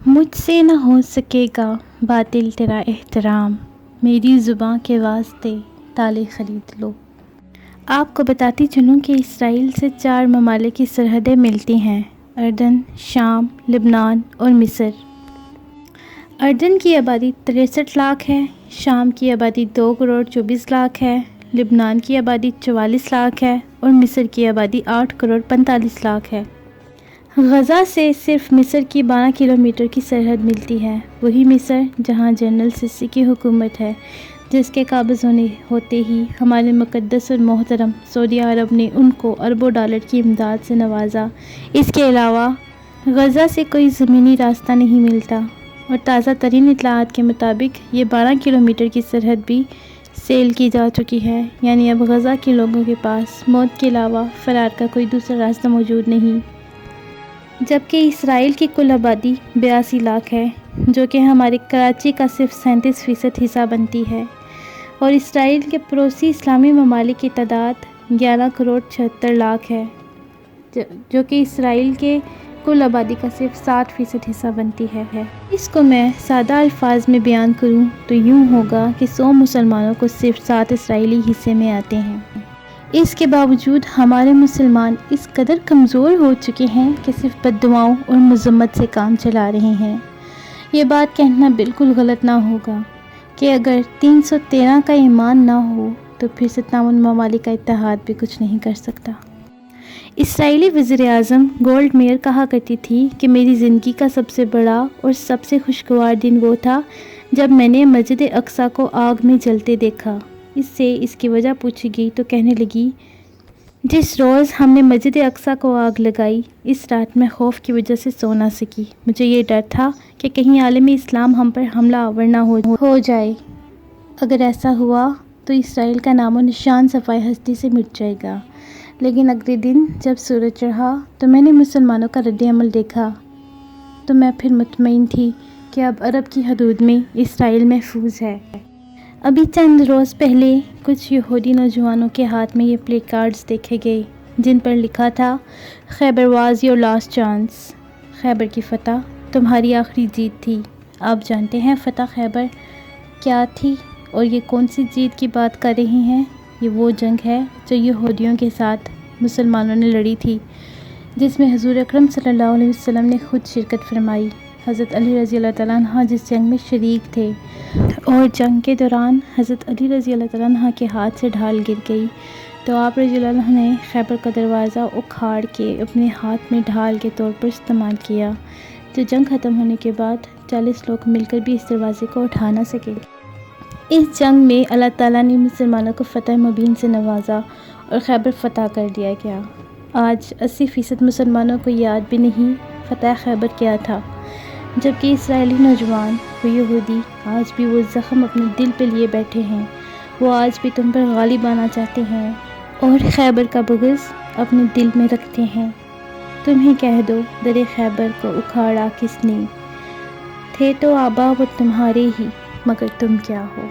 مجھ سے نہ ہو سکے گا باطل تیرا احترام، میری زباں کے واسطے تالے خرید لو۔ آپ کو بتاتی چلوں کہ اسرائیل سے 4 ممالک کی سرحدیں ملتی ہیں: اردن، شام، لبنان اور مصر۔ اردن کی آبادی 63 لاکھ ہے، شام کی آبادی 2 کروڑ 24 لاکھ ہے، لبنان کی آبادی 44 لاکھ ہے اور مصر کی آبادی 8 کروڑ 45 لاکھ ہے۔ غزہ سے صرف مصر کی 12 کلومیٹر کی سرحد ملتی ہے، وہی مصر جہاں جنرل سیسی کی حکومت ہے، جس کے قابض ہوتے ہی ہمارے مقدس اور محترم سعودی عرب نے ان کو اربوں ڈالر کی امداد سے نوازا۔ اس کے علاوہ غزہ سے کوئی زمینی راستہ نہیں ملتا، اور تازہ ترین اطلاعات کے مطابق یہ 12 کلومیٹر کی سرحد بھی سیل کی جا چکی ہے، یعنی اب غزہ کے لوگوں کے پاس موت کے علاوہ فرار کا کوئی دوسرا راستہ موجود نہیں۔ جبکہ اسرائیل کی کل آبادی 82 لاکھ ہے، جو کہ ہمارے کراچی کا صرف 37% حصہ بنتی ہے، اور اسرائیل کے پڑوسی اسلامی ممالک کی تعداد 11 کروڑ 76 لاکھ ہے، جو کہ اسرائیل کے کل آبادی کا صرف 60% حصہ بنتی ہے۔ اس کو میں سادہ الفاظ میں بیان کروں تو یوں ہوگا کہ 100 مسلمانوں کو صرف 7 اسرائیلی حصے میں آتے ہیں۔ اس کے باوجود ہمارے مسلمان اس قدر کمزور ہو چکے ہیں کہ صرف بد دعاؤں اور مذمت سے کام چلا رہے ہیں۔ یہ بات کہنا بالکل غلط نہ ہوگا کہ اگر 313 کا ایمان نہ ہو تو پھر 57 ممالک کا اتحاد بھی کچھ نہیں کر سکتا۔ اسرائیلی وزیر اعظم گولڈ میئر کہا کرتی تھی کہ میری زندگی کا سب سے بڑا اور سب سے خوشگوار دن وہ تھا جب میں نے مسجد اقصیٰ کو آگ میں جلتے دیکھا۔ اس سے اس کی وجہ پوچھی گئی تو کہنے لگی، جس روز ہم نے مسجد اقصیٰ کو آگ لگائی، اس رات میں خوف کی وجہ سے سو نہ سکی۔ مجھے یہ ڈر تھا کہ کہیں عالم اسلام ہم پر حملہ آور نہ ہو جائے۔ اگر ایسا ہوا تو اسرائیل کا نام و نشان صفحۂ ہستی سے مٹ جائے گا۔ لیکن اگلے دن جب سورج چڑھا تو میں نے مسلمانوں کا رد عمل دیکھا، تو میں پھر مطمئن تھی کہ اب عرب کی حدود میں اسرائیل محفوظ ہے۔ ابھی چند روز پہلے کچھ یہودی نوجوانوں کے ہاتھ میں یہ پلے کارڈز دیکھے گئے جن پر لکھا تھا، خیبر واز یور لاسٹ چانس، خیبر کی فتح تمہاری آخری جیت تھی۔ آپ جانتے ہیں فتح خیبر کیا تھی اور یہ کون سی جیت کی بات کر رہی ہیں؟ یہ وہ جنگ ہے جو یہودیوں کے ساتھ مسلمانوں نے لڑی تھی، جس میں حضور اکرم صلی اللہ علیہ وسلم نے خود شرکت فرمائی۔ حضرت علی رضی اللہ تعالیٰ عنہ جس جنگ میں شریک تھے، اور جنگ کے دوران حضرت علی رضی اللہ تعالیٰ عنہ کے ہاتھ سے ڈھال گر گئی تو آپ رضی اللہ عنہ نے خیبر کا دروازہ اکھاڑ کے اپنے ہاتھ میں ڈھال کے طور پر استعمال کیا، جو جنگ ختم ہونے کے بعد 40 لوگ مل کر بھی اس دروازے کو اٹھا نہ سکے۔ اس جنگ میں اللہ تعالیٰ نے مسلمانوں کو فتح مبین سے نوازا اور خیبر فتح کر دیا گیا۔ آج 80% مسلمانوں کو یاد بھی نہیں فتح خیبر کیا تھا، جبکہ اسرائیلی نوجوان و یہودی آج بھی وہ زخم اپنے دل پہ لیے بیٹھے ہیں۔ وہ آج بھی تم پر غالب آنا چاہتے ہیں اور خیبر کا بغض اپنے دل میں رکھتے ہیں۔ تم ہی کہہ دو در خیبر کو اکھاڑا کس نے، تھے تو آبا وہ تمہارے ہی، مگر تم کیا ہو۔